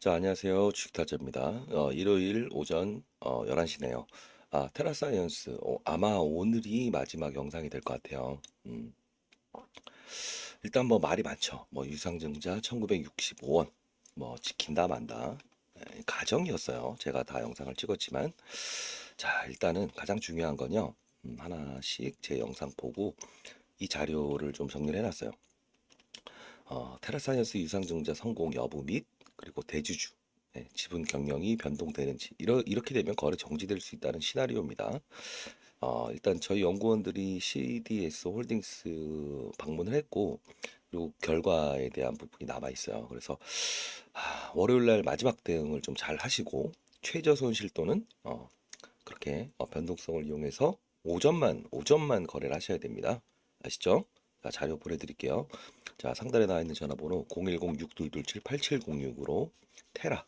자, 안녕하세요. 주식타자입니다. 일요일 오전 11시네요. 테라사이언스. 아마 오늘이 마지막 영상이 될 것 같아요. 일단 뭐 말이 많죠. 뭐 유상증자 1965원. 뭐 지킨다 만다. 가정이었어요. 제가 다 영상을 찍었지만. 자, 일단은 가장 중요한 건요. 하나씩 제 영상 보고 이 자료를 좀 정리를 해놨어요. 테라사이언스 유상증자 성공 여부 및 그리고 대주주 지분 경영이 변동되는지 이렇게 되면 거래 정지될 수 있다는 시나리오입니다. 일단 저희 연구원들이 CDS 홀딩스 방문을 했고 그리고 결과에 대한 부분이 남아 있어요. 그래서 월요일 날 마지막 대응을 좀 잘 하시고 최저 손실 또는 그렇게 변동성을 이용해서 오전만 거래를 하셔야 됩니다. 아시죠? 자, 자료 보내드릴게요. 자, 상단에 나와 있는 전화번호 010-6227-8706으로 테라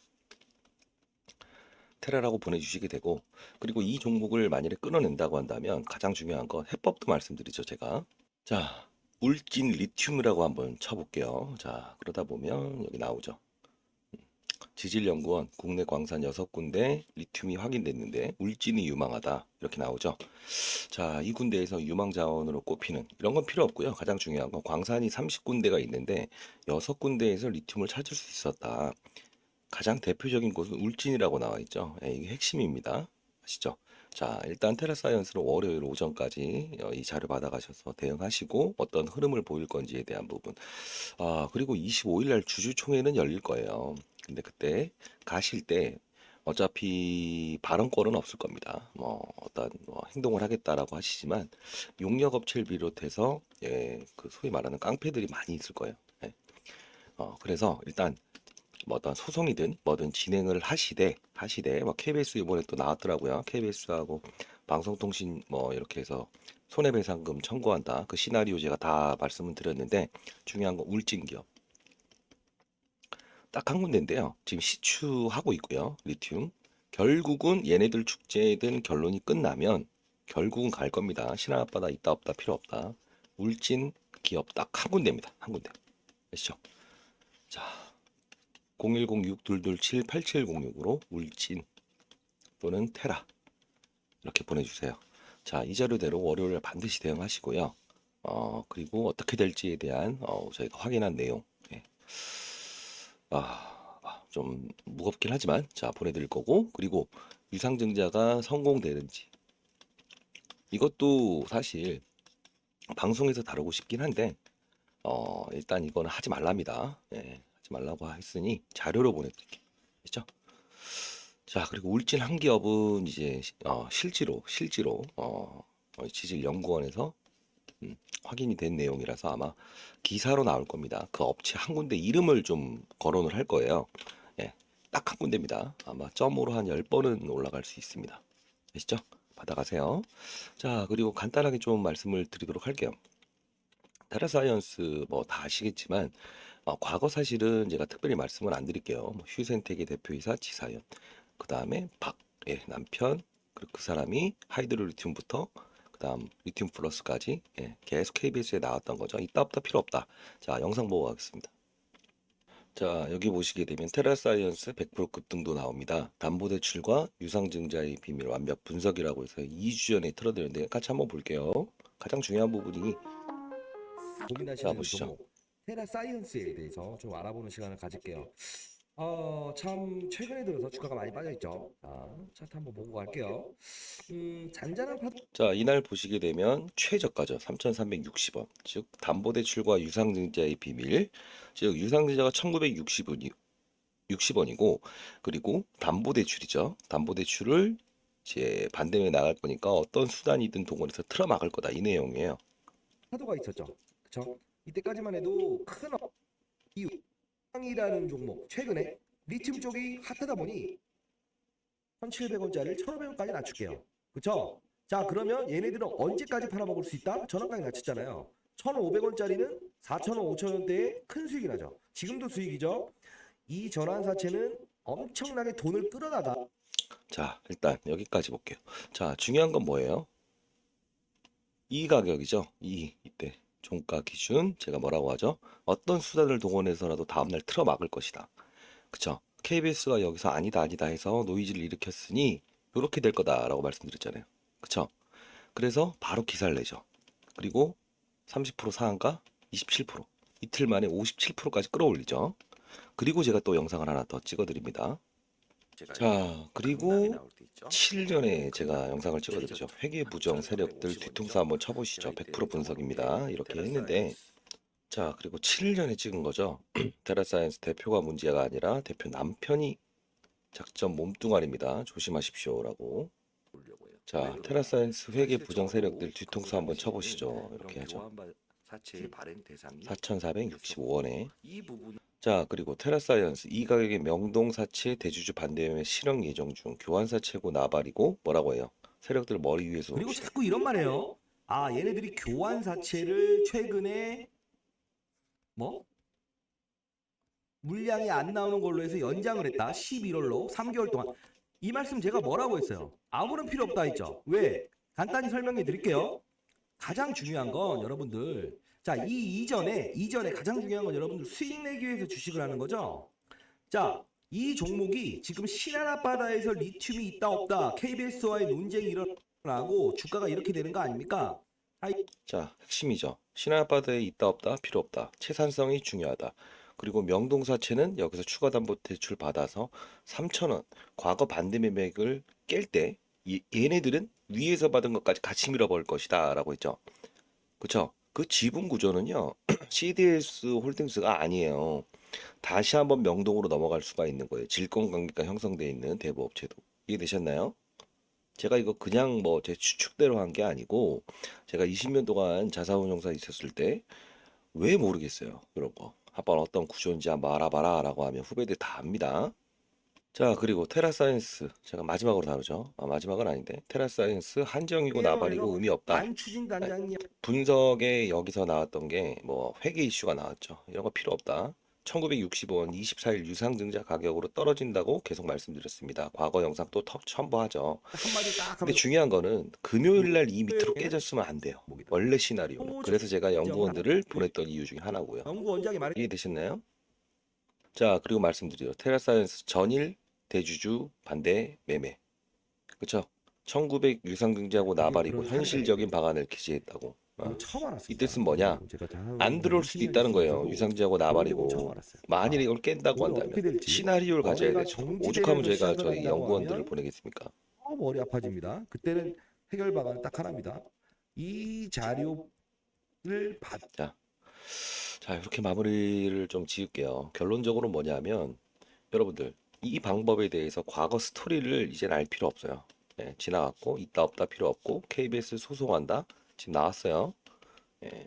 테라라고 보내주시게 되고, 그리고 이 종목을 만일에 끊어낸다고 한다면 가장 중요한 건 해법도 말씀드리죠, 제가. 자, 울진 리튬이라고 한번 쳐볼게요. 자, 그러다 보면 여기 나오죠. 지질연구원 국내 광산 6군데 리튬이 확인됐는데 울진이 유망하다 이렇게 나오죠. 자, 이 군데에서 유망 자원으로 꼽히는 이런 건 필요 없고요. 가장 중요한 건 광산이 30군데가 있는데 6군데에서 리튬을 찾을 수 있었다. 가장 대표적인 곳은 울진이라고 나와 있죠. 이게 핵심입니다. 아시죠? 자, 일단 테라사이언스는 월요일 오전까지 이 자료 받아가셔서 대응하시고 어떤 흐름을 보일 건지에 대한 부분. 그리고 25일 날 주주총회는 열릴 거예요. 근데 그때 가실 때 어차피 발언권은 없을 겁니다. 뭐 어떤 행동을 하겠다라고 하시지만 용역 업체를 비롯해서 그 소위 말하는 깡패들이 많이 있을 거예요. 그래서 일단 뭐 어떤 소송이든 뭐든 진행을 하시되 뭐 KBS 이번에 또 나왔더라고요. KBS하고 방송통신 뭐 이렇게 해서 손해배상금 청구한다. 그 시나리오 제가 다 말씀을 드렸는데 중요한 건 울진기업 딱 한 군데인데요. 지금 시추하고 있고요. 리튬. 결국은 얘네들 축제든 결론이 끝나면 결국은 갈 겁니다. 신한 앞바다 있다 없다 필요 없다. 울진 기업 딱 한 군데입니다. 한 군데. 아시죠? 자, 010-6227-8706으로 울진 또는 테라 이렇게 보내주세요. 자, 이 자료대로 월요일에 반드시 대응하시고요. 그리고 어떻게 될지에 대한 저희가 확인한 내용. 예. 좀 무겁긴 하지만 자 보내드릴 거고 그리고 유상증자가 성공되는지 이것도 사실 방송에서 다루고 싶긴 한데 일단 이거는 하지 말랍니다. 하지 말라고 했으니 자료로 보내드릴게요. 그죠? 자, 그리고 울진 한 기업은 이제 실지로 지질연구원에서 확인이 된 내용이라서 아마 기사로 나올 겁니다. 그 업체 한 군데 이름을 좀 거론을 할 거예요. 예, 딱 한 군데입니다. 아마 점으로 한 10번은 올라갈 수 있습니다. 아시죠? 받아가세요. 자, 그리고 간단하게 좀 말씀을 드리도록 할게요. 테라사이언스 뭐 다 아시겠지만 과거 사실은 제가 특별히 말씀을 안 드릴게요. 뭐 휴센텍의 대표이사 지사연, 그 다음에 남편, 그리고 그 사람이 하이드로리튬부터 그다음 리튬 플러스까지 계속 KBS에 나왔던 거죠. 있다 없다 필요 없다. 자, 영상 보고 가겠습니다. 자, 여기 보시게 되면 테라사이언스 100% 급등도 나옵니다. 담보대출과 유상증자의 비밀 완벽 분석이라고 해서 2주 전에 틀어드렸는데 같이 한번 볼게요. 가장 중요한 부분이 자 고민하시는 보시죠. 종목 테라 사이언스에 대해서 좀 알아보는 시간을 가질게요. 참 최근에 들어서 주가가 많이 빠져 있죠. 자, 차트 한번 보고 갈게요. 잔잔한 파도 자, 이날 보시게 되면 최저가죠. 3,360원. 즉 담보대출과 유상증자의 비밀. 즉 유상증자가 1,960원이 60원이고 그리고 담보대출이죠. 담보대출을 이제 반대에 나갈 거니까 어떤 수단이든 동원해서 틀어막을 거다 이 내용이에요. 파도가 있었죠. 그쵸? 이때까지만 해도 큰 이유상이라는 종목 최근에 리튬 쪽이 핫하다 보니 1,700원짜리를 1,500원까지 낮출게요. 그쵸? 자, 그러면 얘네들은 언제까지 팔아먹을 수 있다? 전환가격 낮췄잖아요. 1,500원짜리는 4,000원, 5,000원대에 큰 수익이 나죠. 지금도 수익이죠. 이 전환사채는 엄청나게 돈을 끌어다가 자, 일단 여기까지 볼게요. 자, 중요한 건 뭐예요? 이 가격이죠. 이때 종가 기준 제가 뭐라고 하죠? 어떤 수단을 동원해서라도 다음날 틀어막을 것이다. 그쵸? KBS가 여기서 아니다 해서 노이즈를 일으켰으니 요렇게 될 거다라고 말씀드렸잖아요. 그쵸? 그래서 바로 기사를 내죠. 그리고 30% 상한가 27% 이틀 만에 57%까지 끌어올리죠. 그리고 제가 또 영상을 하나 더 찍어드립니다. 자, 그리고 7일 전에 제가 영상을 찍어드리죠. 회계 부정 세력들 뒤통수 한번 쳐보시죠. 100% 분석입니다. 이렇게 했는데, 자, 그리고 7일 전에 찍은 거죠. 테라사이언스 대표가 문제가 아니라 대표 남편이 작전 몸뚱아리입니다. 조심하십시오라고. 자, 테라사이언스 회계 부정 세력들 뒤통수 한번 쳐보시죠. 이렇게 하죠. 4,465원에. 자, 그리고 테라사이언스 이 가격의 명동사채 대주주 반대매 실행 예정 중 교환사채고 나발이고 뭐라고 해요? 세력들 머리 위에서 그리고 봅시다. 자꾸 이런 말해요. 아, 얘네들이 교환 사채를 최근에 뭐 물량이 안 나오는 걸로 해서 연장을 했다. 11월로 3개월 동안. 이 말씀 제가 뭐라고 했어요? 아무런 필요 없다 했죠. 왜? 간단히 설명해 드릴게요. 가장 중요한 건 여러분들, 자, 이전에 가장 중요한 건 여러분들 수익 내기 위해서 주식을 하는 거죠. 자, 이 종목이 지금 신한 앞바다에서 리튬이 있다 없다 KBS와의 논쟁이 일어나고 주가가 이렇게 되는 거 아닙니까? 자, 핵심이죠. 신한바다에 있다 없다 필요 없다. 채산성이 중요하다. 그리고 명동사채는 여기서 추가담보 대출 받아서 3,000원 과거 반대 매매액을 깰 때 얘네들은 위에서 받은 것까지 같이 밀어버릴 것이다 라고 했죠. 그쵸? 그 지분 구조는요. CDS 홀딩스가 아니에요. 다시 한번 명동으로 넘어갈 수가 있는 거예요. 질권관계가 형성되어 있는 대부업체도. 이해되셨나요? 제가 이거 그냥 뭐 제 추측대로 한 게 아니고 제가 20년 동안 자사운용사 있었을 때 왜 모르겠어요. 그런 거. 한번 어떤 구조인지 한번 알아봐라 라고 하면 후배들 다 압니다. 자, 그리고 테라사이언스 제가 마지막으로 다루죠. 아, 마지막은 아닌데 테라사이언스 한정이고 나발이고 의미 없다. 안추진 단장님 분석에 여기서 나왔던 게 뭐 회계 이슈가 나왔죠. 이런 거 필요 없다. 1965원 24일 유상증자 가격으로 떨어진다고 계속 말씀드렸습니다. 과거 영상 또 첨부하죠. 한마디 딱 근데 하면 중요한 거는 금요일 날 이 밑으로 깨졌으면 안 돼요. 원래 시나리오는. 그래서 제가 연구원들을 보냈던 이유 중에 하나고요. 연구 원장이 말해 이해되셨나요? 자, 그리고 말씀드려요. 테라사이언스 전일 대주주 반대 매매. 그쵸? 1900 유상증자하고 나발이고 그런 사례가 현실적인 있거든요. 방안을 기재했다고. 이거 처음 알았습니다. 이 뜻은 뭐냐? 제가 안 들어올 수도 있다는 거예요. 유상증자고 처음 나발이고. 알았어요. 만일에 이걸 깬다고 이게 한다면 어떻게 될지. 시나리오를 가져야 머리가 되죠. 정지되면서 오죽하면 저희가 시작을 저희 한다고 연구원들을 하면 보내겠습니까? 머리 아파집니다. 그때는 해결 방안은 딱 하나입니다. 이 자료를 받 자, 이렇게 마무리를 좀 지을게요. 결론적으로 뭐냐면 여러분들 이 방법에 대해서 과거 스토리를 이제는 알 필요 없어요. 예, 지나갔고 있다 없다 필요 없고 KBS 소송한다 지금 나왔어요. 예,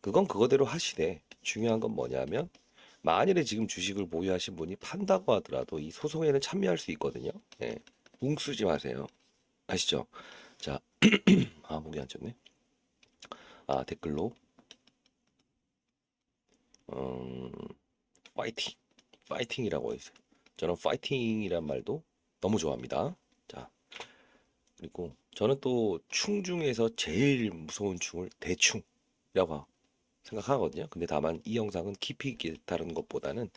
그건 그거대로 하시되 중요한 건 뭐냐면 만일에 지금 주식을 보유하신 분이 판다고 하더라도 이 소송에는 참여할 수 있거든요. 예, 웅쓰지 마세요. 아시죠? 자, 아 목이 안 좋네. 아 댓글로 음, 파이팅, 파이팅이라고 해주세요. 저는 파이팅이란 말도 너무 좋아합니다. 자, 그리고 저는 또 충 중에서 제일 무서운 충을 대충이라고 생각하거든요. 근데 다만 이 영상은 깊이 있게 다루는 것보다는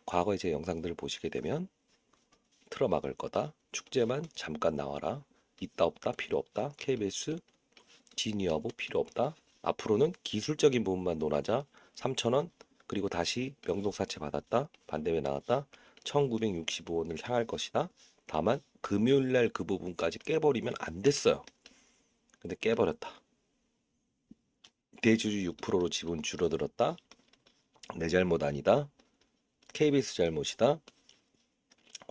과거의 제 영상들을 보시게 되면 틀어막을 거다. 축제만 잠깐 나와라. 있다 없다 필요 없다. KBS 진위 여부 필요 없다. 앞으로는 기술적인 부분만 논하자. 3,000원 그리고 다시 명동사채 받았다. 반대매 나왔다. 1965원을 향할 것이다. 다만 금요일 날 그 부분까지 깨버리면 안 됐어요. 근데 깨버렸다. 대주주 6%로 지분 줄어들었다. 내 잘못 아니다. KBS 잘못이다.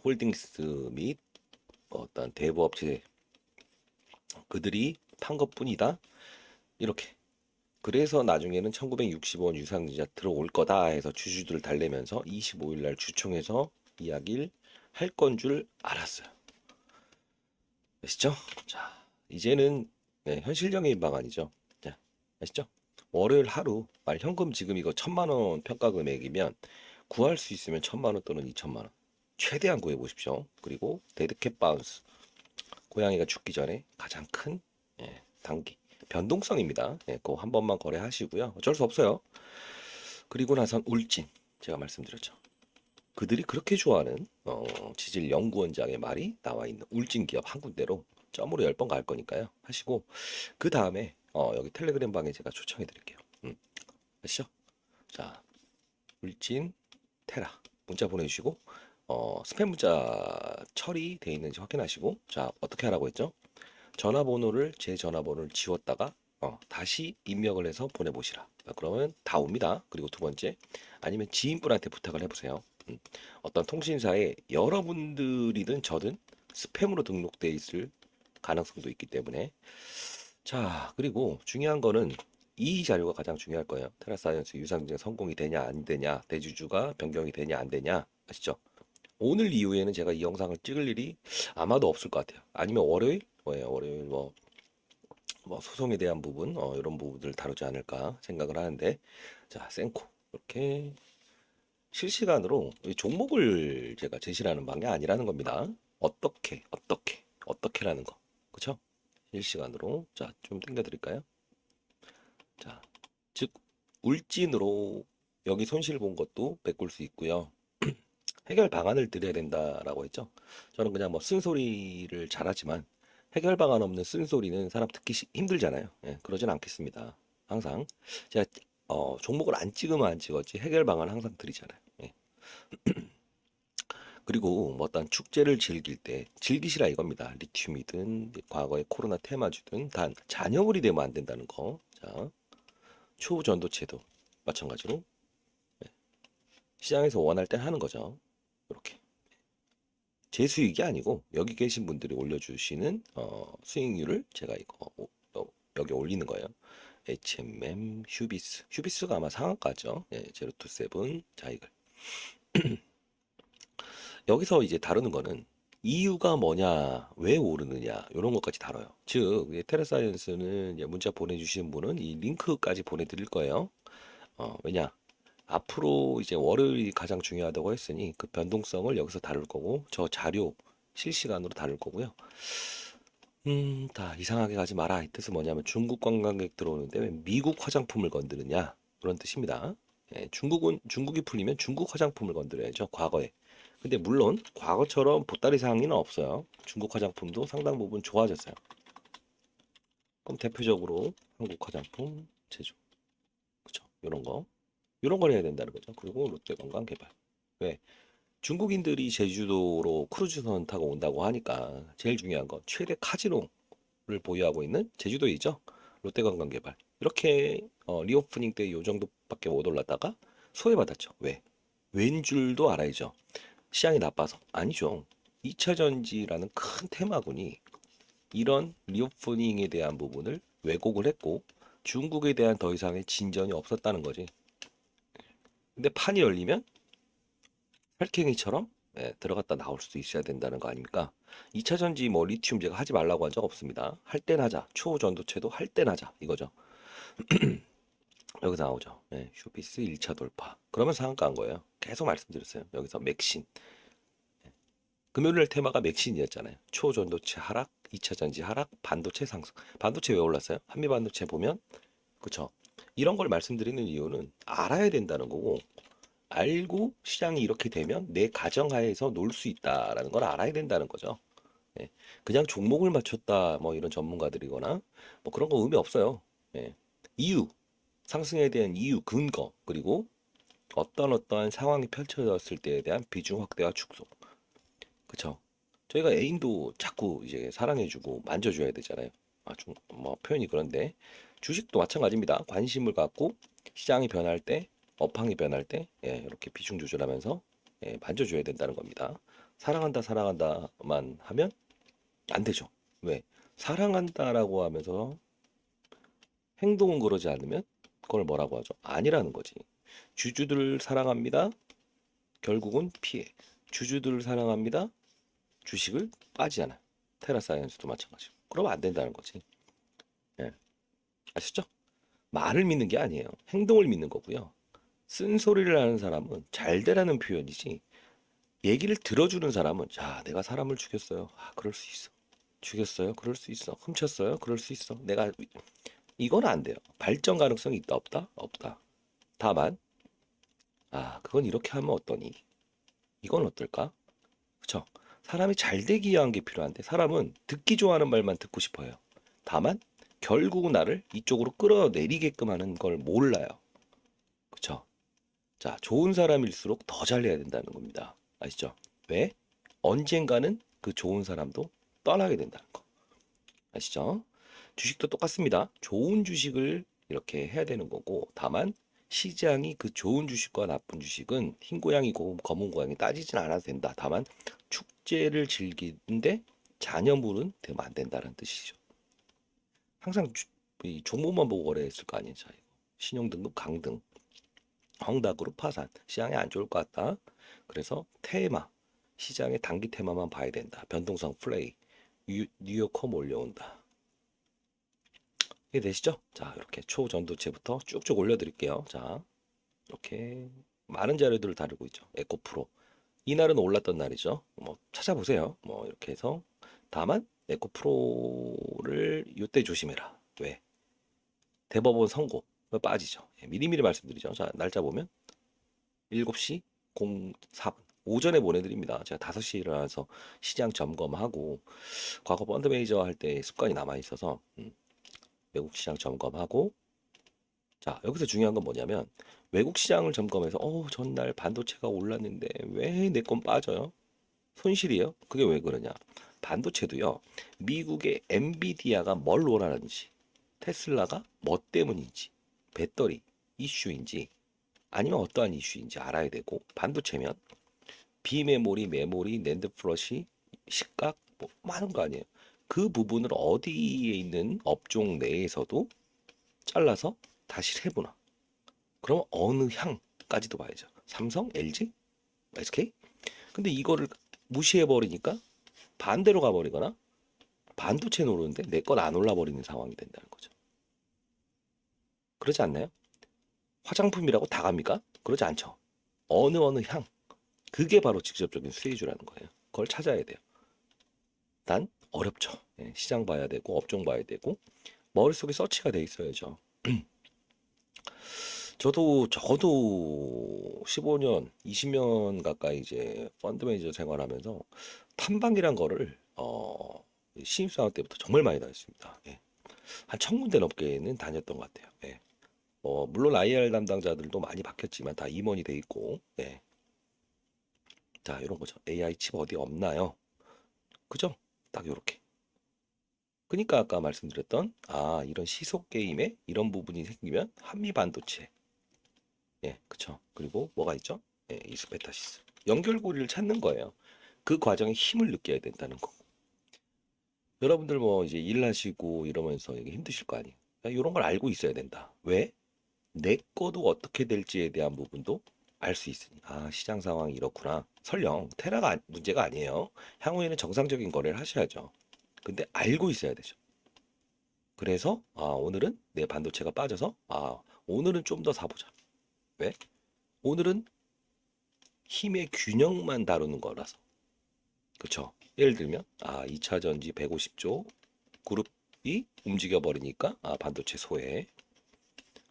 홀딩스 및 어떤 대부업체 그들이 판 것뿐이다. 이렇게. 그래서 나중에는 1965원 유상증자 들어올 거다 해서 주주들 달래면서 25일 날 주총에서 이야기를 할 건 줄 알았어요. 아시죠? 자, 이제는 네, 현실적인 방안이죠. 자, 아시죠? 월요일 하루 말 현금 지금 이거 1,000만 원 평가 금액이면 구할 수 있으면 1,000만 원 또는 2,000만 원 최대한 구해 보십시오. 그리고 데드캣 바운스 고양이가 죽기 전에 가장 큰 단기 변동성입니다. 예, 그거 한 번만 거래하시고요. 어쩔 수 없어요. 그리고 나선 울진 제가 말씀드렸죠. 그들이 그렇게 좋아하는 지질 연구원장의 말이 나와 있는 울진 기업 한 군데로 점으로 10번 갈 거니까요. 하시고 그 다음에 여기 텔레그램 방에 제가 초청해 드릴게요. 아시죠? 자, 울진 테라 문자 보내주시고 스팸 문자 처리돼 있는지 확인하시고 자 어떻게 하라고 했죠? 전화번호를 제 전화번호를 지웠다가 다시 입력을 해서 보내보시라. 그러면 다 옵니다. 그리고 두 번째 아니면 지인분한테 부탁을 해보세요. 어떤 통신사에 여러분들이든 저든 스팸으로 등록돼 있을 가능성도 있기 때문에 자 그리고 중요한 거는 이 자료가 가장 중요할 거예요. 테라사이언스 유상증 성공이 되냐 안 되냐 대주주가 변경이 되냐 안 되냐 아시죠? 오늘 이후에는 제가 이 영상을 찍을 일이 아마도 없을 것 같아요. 아니면 월요일? 월요일 뭐 소송에 대한 부분 이런 부분들을 다루지 않을까 생각을 하는데 자 센코 이렇게 실시간으로 이 종목을 제가 제시를 하는 방이 아니라는 겁니다. 어떻게라는 거 그쵸? 실시간으로 자 좀 당겨 드릴까요? 자 즉 울진으로 여기 손실 본 것도 메꿀 수 있고요. 해결 방안을 드려야 된다라고 했죠. 저는 그냥 뭐 쓴소리를 잘하지만 해결 방안 없는 쓴소리는 사람 듣기 힘들잖아요. 예, 그러진 않겠습니다. 항상 제가 종목을 안 찍으면 안 찍었지 해결 방안 항상 드리잖아요. 예. 그리고 뭐 어떤 축제를 즐길 때 즐기시라 이겁니다. 리튬이든 과거의 코로나 테마주든 단 잔여물이 되면 안 된다는 거. 자, 초전도체도 마찬가지로 시장에서 원할 때 하는 거죠. 이렇게. 제 수익이 아니고 여기 계신 분들이 올려주시는 수익률을 제가 여기 올리는 거예요. H&M, 휴비스가 아마 상한가죠. 예, 제로투세븐, 자이글. 여기서 이제 다루는 거는 이유가 뭐냐, 왜 오르느냐 이런 것까지 다뤄요. 즉 테라사이언스는 문자 보내주신 분은 이 링크까지 보내드릴 거예요. 왜냐? 앞으로 이제 월요일이 가장 중요하다고 했으니 그 변동성을 여기서 다룰 거고 저 자료 실시간으로 다룰 거고요. 다 이상하게 가지 마라. 이 뜻은 뭐냐면 중국 관광객 들어오는데 왜 미국 화장품을 건드느냐 그런 뜻입니다. 예, 중국이 풀리면 중국 화장품을 건드려야죠. 과거에. 근데 물론 과거처럼 보따리 상황은 없어요. 중국 화장품도 상당 부분 좋아졌어요. 그럼 대표적으로 한국 화장품 제조, 그쵸? 이런 걸 해야 된다는 거죠. 그리고 롯데관광 개발. 왜? 중국인들이 제주도로 크루즈선 타고 온다고 하니까 제일 중요한 건 최대 카지노를 보유하고 있는 제주도이죠. 롯데관광개발. 이렇게 리오프닝 때 요 정도밖에 못 올랐다가 소외받았죠. 왜? 왠 줄도 알아야죠. 시장이 나빠서? 아니죠. 2차 전지라는 큰 테마군이 이런 리오프닝에 대한 부분을 왜곡을 했고 중국에 대한 더 이상의 진전이 없었다는 거지. 근데 판이 열리면 혈행이처럼 들어갔다 나올 수도 있어야 된다는 거 아닙니까? 2차 전지 뭐 리튬 제가 하지 말라고 한 적 없습니다. 할 땐 하자. 초전도체도 할 땐 하자. 이거죠. 여기서 나오죠. 쇼피스 1차 돌파. 그러면 상한가인 거예요. 계속 말씀드렸어요. 여기서 맥신. 금요일 테마가 맥신이었잖아요. 초전도체 하락, 2차 전지 하락, 반도체 상승. 반도체 왜 올랐어요? 한미 반도체 보면 그쵸? 이런 걸 말씀드리는 이유는 알아야 된다는 거고 알고 시장이 이렇게 되면 내 가정하에서 놀 수 있다라는 걸 알아야 된다는 거죠. 예. 그냥 종목을 맞췄다 뭐 이런 전문가들이거나 뭐 그런 거 의미 없어요. 예. 이유, 상승에 대한 이유, 근거, 그리고 어떠한 상황이 펼쳐졌을 때에 대한 비중 확대와 축소. 그쵸? 저희가 애인도 자꾸 이제 사랑해주고 만져줘야 되잖아요. 좀 뭐 표현이 그런데 주식도 마찬가지입니다. 관심을 갖고 시장이 변할 때, 업황이 변할 때 이렇게 비중 조절하면서 만져줘야 된다는 겁니다. 사랑한다, 사랑한다만 하면 안 되죠. 왜? 사랑한다라고 하면서 행동은 그러지 않으면 그걸 뭐라고 하죠? 아니라는 거지. 주주들 사랑합니다. 결국은 피해. 주주들 사랑합니다. 주식을 빠지잖아요. 테라사이언스도 마찬가지고. 그러면 안 된다는 거지. 예. 아시죠? 말을 믿는 게 아니에요. 행동을 믿는 거고요. 쓴소리를 하는 사람은 잘 되라는 표현이지. 얘기를 들어주는 사람은 자, 내가 사람을 죽였어요. 그럴 수 있어. 죽였어요. 그럴 수 있어. 훔쳤어요. 그럴 수 있어. 이건 안 돼요. 발전 가능성이 있다 없다? 없다. 다만 그건 이렇게 하면 어떠니? 이건 어떨까? 그쵸? 사람이 잘 되기 위한 게 필요한데 사람은 듣기 좋아하는 말만 듣고 싶어요. 다만 결국 나를 이쪽으로 끌어내리게끔 하는 걸 몰라요. 그쵸? 자, 좋은 사람일수록 더 잘해야 된다는 겁니다. 아시죠? 왜? 언젠가는 그 좋은 사람도 떠나게 된다는 거. 아시죠? 주식도 똑같습니다. 좋은 주식을 이렇게 해야 되는 거고, 다만 시장이 그 좋은 주식과 나쁜 주식은 흰 고양이고 검은 고양이 따지진 않아도 된다. 다만 축제를 즐기는데 잔여물은 되면 안 된다는 뜻이죠. 항상 이 종목만 보고 거래했을 거 아니에요. 자, 이거. 신용등급 강등, 헝다그룹 파산, 시장이 안 좋을 것 같다. 그래서 테마, 시장의 단기 테마만 봐야 된다. 변동성 플레이, 뉴요컴 올려온다. 이해되시죠? 자, 이렇게 초전도체부터 쭉쭉 올려드릴게요. 자, 이렇게 많은 자료들을 다루고 있죠. 에코프로. 이날은 올랐던 날이죠. 뭐 찾아보세요. 뭐 이렇게 해서 다만 에코프로를 이때 조심해라. 왜? 대법원 선고 빠지죠. 예, 미리미리 말씀드리죠. 자, 날짜 보면 7시 04분. 오전에 보내드립니다. 제가 5시에 일어나서 시장 점검하고 과거 펀드 매니저 할 때 습관이 남아 있어서 외국 시장 점검하고 자, 여기서 중요한 건 뭐냐면 외국 시장을 점검해서 전날 반도체가 올랐는데 왜 내 건 빠져요? 손실이에요? 그게 왜 그러냐? 반도체도요. 미국의 엔비디아가 뭘 원하는지, 테슬라가 뭐 때문인지, 배터리 이슈인지 아니면 어떠한 이슈인지 알아야 되고 반도체면 비메모리, 메모리, 낸드 플러시, 시각 뭐 많은 거 아니에요. 그 부분을 어디에 있는 업종 내에서도 잘라서 다시 해보나. 그럼 어느 향까지도 봐야죠. 삼성, LG, SK? 근데 이거를 무시해 버리니까 반대로 가버리거나 반도체 노르는데 내 건 안 올라버리는 상황이 된다는 거죠. 그러지 않나요? 화장품이라고 다 갑니까? 그러지 않죠. 어느 향. 그게 바로 직접적인 수혜주라는 거예요. 그걸 찾아야 돼요. 난 어렵죠. 예, 시장 봐야 되고 업종 봐야 되고 머릿속에 서치가 돼 있어야죠. 저도 적어도 15년, 20년 가까이 이제 펀드 매니저 생활하면서 탐방이란 거를 신입사원 때부터 정말 많이 다녔습니다. 예. 한 1000군데 넘게는 다녔던 것 같아요. 예. 물론 IR 담당자들도 많이 바뀌었지만 다 임원이 돼 있고, 예. 자, 이런 거죠. AI 칩 어디 없나요? 그죠? 딱 요렇게. 그러니까 아까 말씀드렸던 이런 시속 게임에 이런 부분이 생기면 한미 반도체. 예, 그쵸. 그리고 뭐가 있죠? 예, 이스페타시스. 연결고리를 찾는 거예요. 그 과정에 힘을 느껴야 된다는 거. 여러분들 뭐 이제 일하시고 이러면서 이게 힘드실 거 아니에요. 이런 걸 알고 있어야 된다. 왜? 내 거도 어떻게 될지에 대한 부분도 알 수 있으니. 시장 상황이 이렇구나. 설령 테라가 문제가 아니에요. 향후에는 정상적인 거래를 하셔야죠. 근데 알고 있어야 되죠. 그래서 오늘은 내 반도체가 빠져서 오늘은 좀 더 사보자. 왜? 오늘은 힘의 균형만 다루는 거라서. 그쵸? 예를 들면 2차 전지 150조 그룹이 움직여 버리니까 반도체 소외.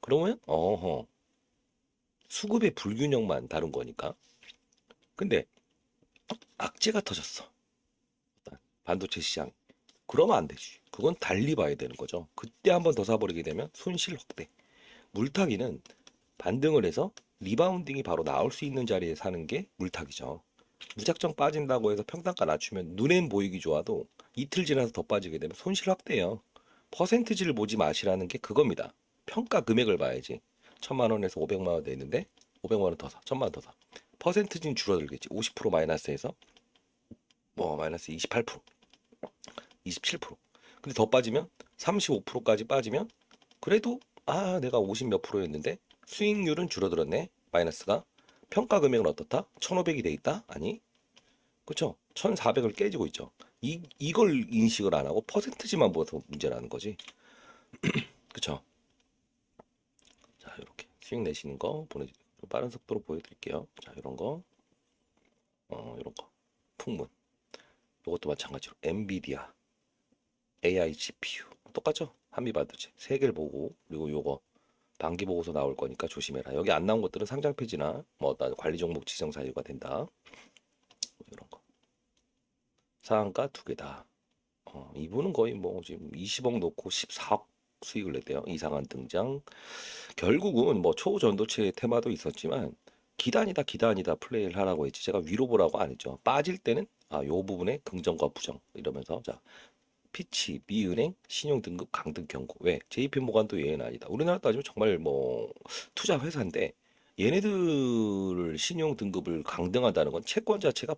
그러면 수급의 불균형만 다룬 거니까. 근데 악재가 터졌어. 반도체 시장. 그러면 안 되지. 그건 달리 봐야 되는 거죠. 그때 한번 더 사버리게 되면 손실 확대. 물타기는 반등을 해서 리바운딩이 바로 나올 수 있는 자리에 사는 게 물타기죠. 무작정 빠진다고 해서 평단가 낮추면 눈엔 보이기 좋아도 이틀 지나서 더 빠지게 되면 손실 확대예요. 퍼센트지를 보지 마시라는 게 그겁니다. 평가 금액을 봐야지. 1000만 원에서 500만 원 되는데 500만 원 더 사, 1000만 원 더 사. 퍼센트지는 줄어들겠지. 50% 마이너스에서 뭐 마이너스 28%, 27%. 근데 더 빠지면 35%까지 빠지면 그래도 내가 50 몇 프로였는데 수익률은 줄어들었네. 마이너스가. 평가 금액은 어떻다? 1500이 돼 있다? 아니. 그쵸? 1400을 깨지고 있죠. 이걸 인식을 안 하고 퍼센트지만 보아서 문제라는 거지. 그쵸? 자, 이렇게 수익 내시는 거 보내드리고 빠른 속도로 보여드릴게요. 자, 이런 거, 이런 거, 풍문. 이것도 마찬가지로 엔비디아, AI GPU 똑같죠? 한미 반도체 세 개를 보고 그리고 요거 반기 보고서 나올 거니까 조심해라. 여기 안 나온 것들은 상장 폐지나 뭐 어떤 관리 종목 지정 사유가 된다. 상한가 두 개다. 이분은 거의 뭐 지금 20억 놓고 14억 수익을 냈대요. 이상한 등장. 결국은 뭐 초전도체 테마도 있었지만 기단이다 기단이다 플레이를 하라고 했지 제가 위로 보라고 안 했죠. 빠질 때는 요 부분에 긍정과 부정 이러면서 자 피치, 미은행, 신용등급 강등 경고. 왜? JP모간도 얘는 아니다. 우리나라 따지면 정말 뭐 투자 회사인데 얘네들 신용 등급을 강등한다는 건 채권 자체가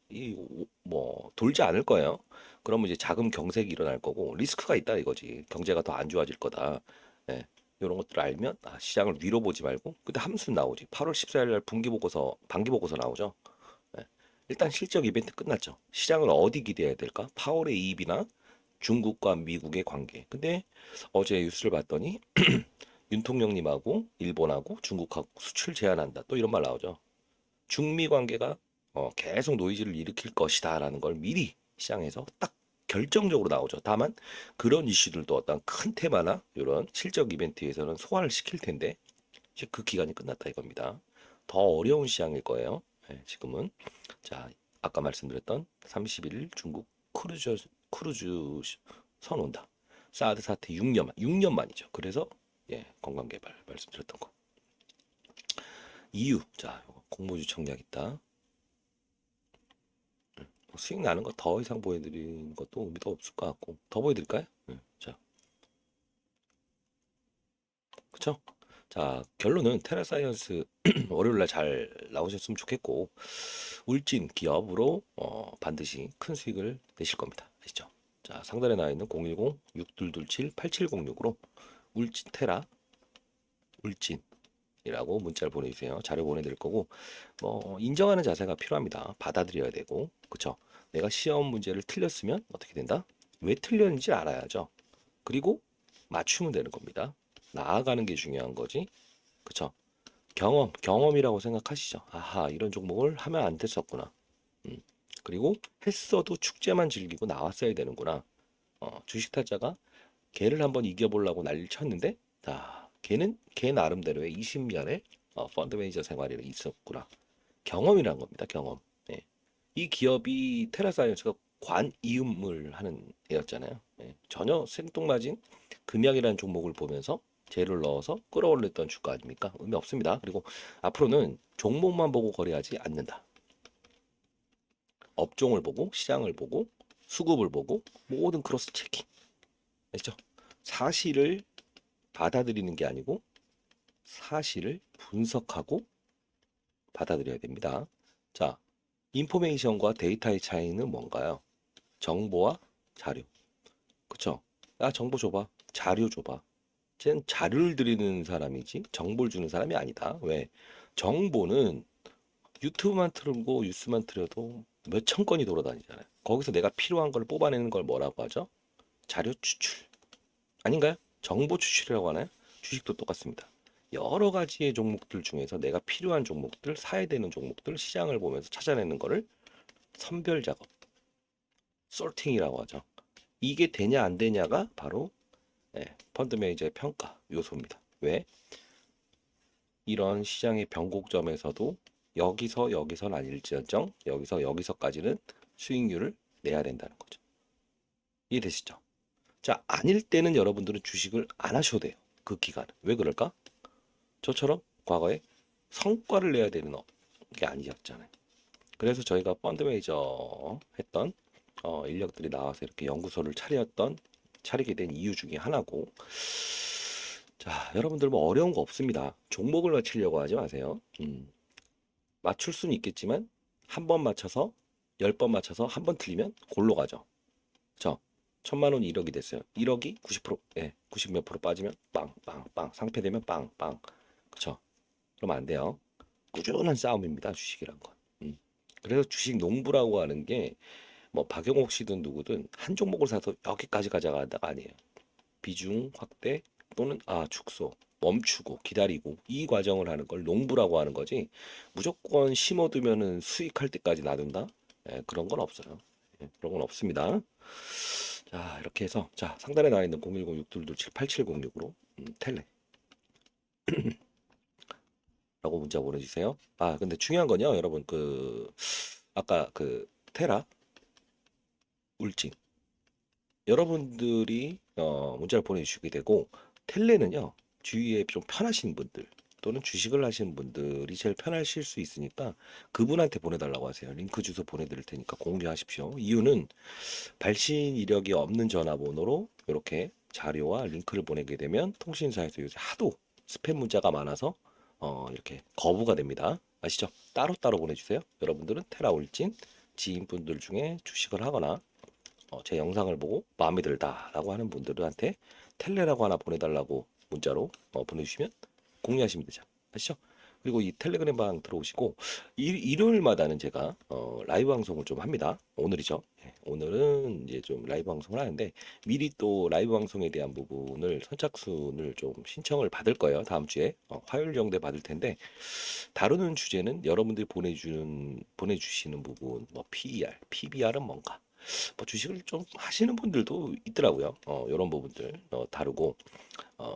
이 뭐 돌지 않을 거예요. 그러면 이제 자금 경색이 일어날 거고 리스크가 있다 이거지. 경제가 더 안 좋아질 거다. 예. 이런 것들을 알면 시장을 위로 보지 말고 근데 함수 나오지. 8월 14일 날 분기 보고서 반기 보고서 나오죠. 예. 일단 실적 이벤트 끝났죠. 시장을 어디 기대해야 될까? 파월의 이입이나 중국과 미국의 관계. 근데 어제 뉴스를 봤더니 윤통령님하고 일본하고 중국하고 수출 제한한다. 또 이런 말 나오죠. 중미 관계가 계속 노이즈를 일으킬 것이다라는 걸 미리 시장에서 딱 결정적으로 나오죠. 다만 그런 이슈들도 어떤 큰 테마나 이런 실적 이벤트에서는 소화를 시킬 텐데 이제 그 기간이 끝났다 이겁니다. 더 어려운 시장일 거예요. 네, 지금은 자 아까 말씀드렸던 31일 중국 크루즈 선 온다. 사드 사태 6년 만이죠. 그래서 건강개발 말씀드렸던 거. 이유 자 공모주 청약 있다. 수익 나는 거 더 이상 보여드리는 것도 의미도 없을 것 같고 더 보여드릴까요? 자, 그쵸? 자, 결론은 테라사이언스 월요일날 잘 나오셨으면 좋겠고 울진 기업으로 반드시 큰 수익을 내실 겁니다. 아시죠? 자, 상단에 나와 있는 010-6227-8706으로 울진 테라 울진이라고 문자를 보내주세요. 자료 보내드릴 거고 뭐 인정하는 자세가 필요합니다. 받아들여야 되고 그쵸? 내가 시험 문제를 틀렸으면 어떻게 된다? 왜 틀렸는지 알아야죠. 그리고 맞추면 되는 겁니다. 나아가는 게 중요한 거지. 그쵸? 경험이라고 생각하시죠. 아하, 이런 종목을 하면 안 됐었구나. 음. 그리고 했어도 축제만 즐기고 나왔어야 되는구나. 주식 타자가 걔를 한번 이겨보려고 난리를 쳤는데, 자, 걔는 걔 나름대로의 20년의 펀드 매니저 생활이 있었구나. 경험이란 겁니다. 경험. 예. 이 기업이 테라사이언스가 관이음을 하는 애였잖아요. 예. 전혀 생뚱맞은 금약이라는 종목을 보면서 재를 넣어서 끌어올렸던 주가 아닙니까? 의미 없습니다. 그리고 앞으로는 종목만 보고 거래하지 않는다. 업종을 보고 시장을 보고 수급을 보고 모든 크로스 체킹. 아시죠? 사실을 받아들이는 게 아니고 사실을 분석하고 받아들여야 됩니다. 자, 인포메이션과 데이터의 차이는 뭔가요? 정보와 자료. 그쵸? 정보 줘봐. 자료 줘봐. 쟤는 자료를 드리는 사람이지 정보를 주는 사람이 아니다. 왜? 정보는 유튜브만 틀고 뉴스만 틀어도 몇 천 건이 돌아다니잖아요. 거기서 내가 필요한 걸 뽑아내는 걸 뭐라고 하죠? 자료 추출. 아닌가요? 정보 추출이라고 하나요? 주식도 똑같습니다. 여러 가지의 종목들 중에서 내가 필요한 종목들, 사야 되는 종목들, 시장을 보면서 찾아내는 거를 선별 작업, 솔팅이라고 하죠. 이게 되냐 안 되냐가 바로 펀드 매니저의 평가 요소입니다. 왜? 이런 시장의 변곡점에서도 여기서는 아닐지언정 여기서까지는 수익률을 내야 된다는 거죠. 이해되시죠? 자, 아닐 때는 여러분들은 주식을 안 하셔도 돼요. 그 기간은. 왜 그럴까? 저처럼 과거에 성과를 내야 되는 게 아니었잖아요. 그래서 저희가 펀드 매니저 했던 인력들이 나와서 이렇게 연구소를 차리게 된 이유 중에 하나고 자, 여러분들 뭐 어려운 거 없습니다. 종목을 맞추려고 하지 마세요. 맞출 수는 있겠지만 한 번 맞춰서 10번 맞춰서 한 번 틀리면 골로 가죠. 저 1,000만 원이 1억이 됐어요. 1억이 90%, 90 몇 프로 빠지면 빵, 빵, 빵. 상패되면 빵, 빵. 그쵸? 그러면 안 돼요. 꾸준한 싸움입니다. 주식이란 건. 그래서 주식 농부라고 하는 게 뭐 박영옥 씨든 누구든 한 종목을 사서 여기까지 가져간다가 아니에요. 비중 확대 또는 축소, 멈추고 기다리고 이 과정을 하는 걸 농부라고 하는 거지 무조건 심어두면은 수익할 때까지 놔둔다? 그런 건 없어요. 그런 건 없습니다. 자 이렇게 해서 자 상단에 나와 있는 010-6227-8706으로 텔레 라고 문자 보내주세요. 근데 중요한 건요 여러분 아까 테라 울진. 여러분들이 문자를 보내주시게 되고 텔레는요 주위에 좀 편하신 분들 또는 주식을 하시는 분들이 제일 편하실 수 있으니까 그분한테 보내달라고 하세요. 링크 주소 보내드릴 테니까 공유하십시오. 이유는 발신 이력이 없는 전화번호로 이렇게 자료와 링크를 보내게 되면 통신사에서 요새 하도 스팸 문자가 많아서 이렇게 거부가 됩니다. 아시죠? 따로따로 보내주세요. 여러분들은 테라울진 지인분들 중에 주식을 하거나 제 영상을 보고 마음에 들다라고 하는 분들한테 텔레라고 하나 보내달라고 문자로 보내주시면 공유하시면 되죠. 아시죠? 그리고 이 텔레그램 방 들어오시고 일요일마다는 제가 라이브 방송을 좀 합니다. 오늘이죠. 예, 오늘은 이제 좀 라이브 방송을 하는데 미리 또 라이브 방송에 대한 부분을 선착순을 좀 신청을 받을 거예요. 다음 주에 화요일 정도에 받을 텐데 다루는 주제는 여러분들이 보내주시는 부분 뭐 PER, PBR은 뭔가 뭐 주식을 좀 하시는 분들도 있더라고요. 이런 부분들 다루고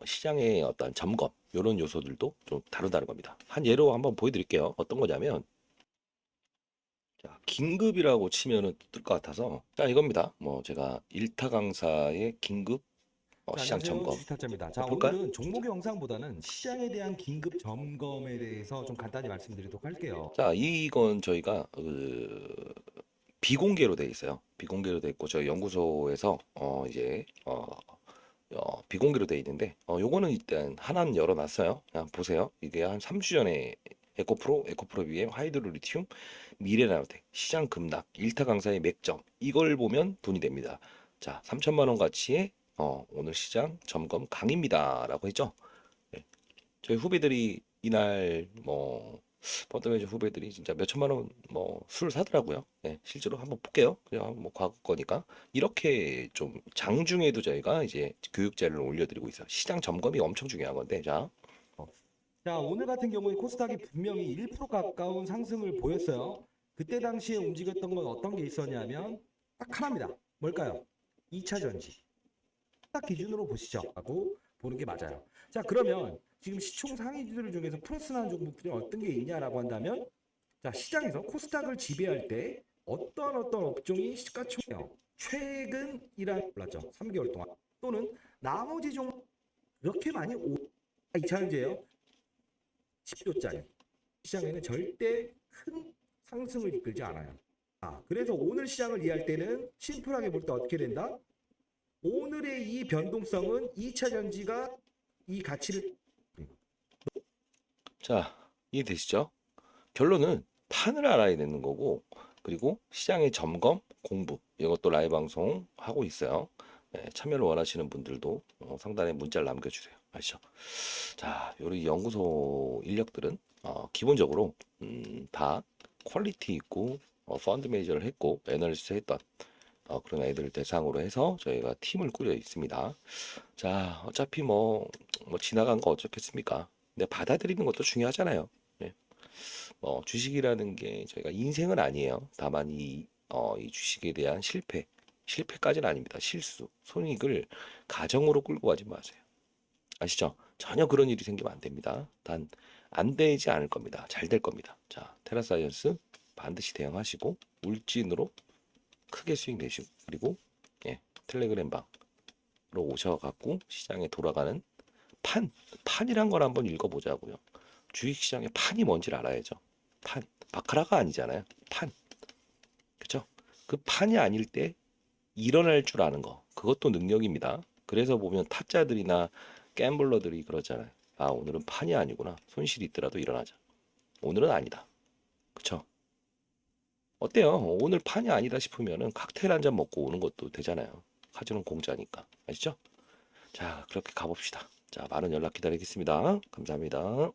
시장의 어떤 점검 이런 요소들도 좀 다룬다는 겁니다. 한 예로 한번 보여드릴게요. 어떤 거냐면 자, 긴급이라고 치면은 뜰 것 같아서 자 이겁니다. 뭐 제가 일타 강사의 긴급 자, 시장 안녕하세요. 점검 주식타짜입니다. 자, 볼까요? 오늘은 종목의 영상보다는 시장에 대한 긴급 점검에 대해서 좀 간단히 말씀드리도록 할게요. 자 이건 저희가 비공개로 돼 있어요. 비공개로 돼 있고 저희 연구소에서 이제 비공개로 돼 있는데 요거는 일단 하나는 열어놨어요. 그냥 보세요. 이게 한 3주 전에 에코프로 BM, 하이드로 리튬, 미래나노텍, 시장 급락, 일타 강사의 맥점 이걸 보면 돈이 됩니다. 자, 3천만 원 가치의 오늘 시장 점검 강입니다라고 했죠. 네. 저희 후배들이 이날 뭐 펀더매니저 후배들이 진짜 몇 천만 원 뭐 술 사더라고요. 네, 실제로 한번 볼게요. 그냥 뭐 과거 거니까 이렇게 좀 장중에도 저희가 이제 교육 자료를 올려드리고 있어요. 시장 점검이 엄청 중요한 건데 자, 자, 오늘 같은 경우에 코스닥이 분명히 1% 가까운 상승을 보였어요. 그때 당시에 움직였던 건 어떤 게 있었냐면 딱 하나입니다. 뭘까요? 2차 전지. 딱 기준으로 보시죠. 하고 보는 게 맞아요. 자, 그러면 지금 시총 상위주들 중에서 플러스 나는 종목들이 어떤 게 있냐라고 한다면 자, 시장에서 코스닥을 지배할 때 어떤 업종이 시가총액 최근이란 올랐죠. 3개월 동안. 또는 나머지 종목 그렇게 많이 2차전지예요. 10조짜리. 시장에는 절대 큰 상승을 이끌지 않아요. 그래서 오늘 시장을 이해할 때는 심플하게 볼 때 어떻게 된다? 오늘의 이 변동성은 2차 전지가 이 가치를 자 이해되시죠? 결론은 판을 알아야 되는 거고 그리고 시장의 점검 공부 이것도 라이브 방송 하고 있어요. 네, 참여를 원하시는 분들도 상단에 문자를 남겨주세요. 아시죠? 자, 요리 연구소 인력들은 기본적으로 다 퀄리티 있고 펀드 매니저를 했고 애널리스트 했던 그런 애들을 대상으로 해서 저희가 팀을 꾸려 있습니다. 자, 어차피 뭐 지나간 거 어쩌겠습니까? 근데 받아들이는 것도 중요하잖아요. 예. 주식이라는 게 저희가 인생은 아니에요. 다만 이 주식에 대한 실패까지는 아닙니다. 실수, 손익을 가정으로 끌고 가지 마세요. 아시죠? 전혀 그런 일이 생기면 안 됩니다. 단 안 되지 않을 겁니다. 잘 될 겁니다. 자, 테라사이언스 반드시 대응하시고 울진으로 크게 수익 내시고 그리고 예, 텔레그램 방으로 오셔갖고 시장에 돌아가는 판이란 걸 한번 읽어보자고요. 주식시장의 판이 뭔지를 알아야죠. 판, 바카라가 아니잖아요. 판, 그렇죠? 그 판이 아닐 때 일어날 줄 아는 거, 그것도 능력입니다. 그래서 보면 타짜들이나 갬블러들이 그러잖아요. 아, 오늘은 판이 아니구나. 손실이 있더라도 일어나자. 오늘은 아니다. 그쵸? 어때요? 오늘 판이 아니다 싶으면은 칵테일 한 잔 먹고 오는 것도 되잖아요. 카지노 공짜니까. 아시죠? 자, 그렇게 가봅시다. 자, 많은 연락 기다리겠습니다. 감사합니다.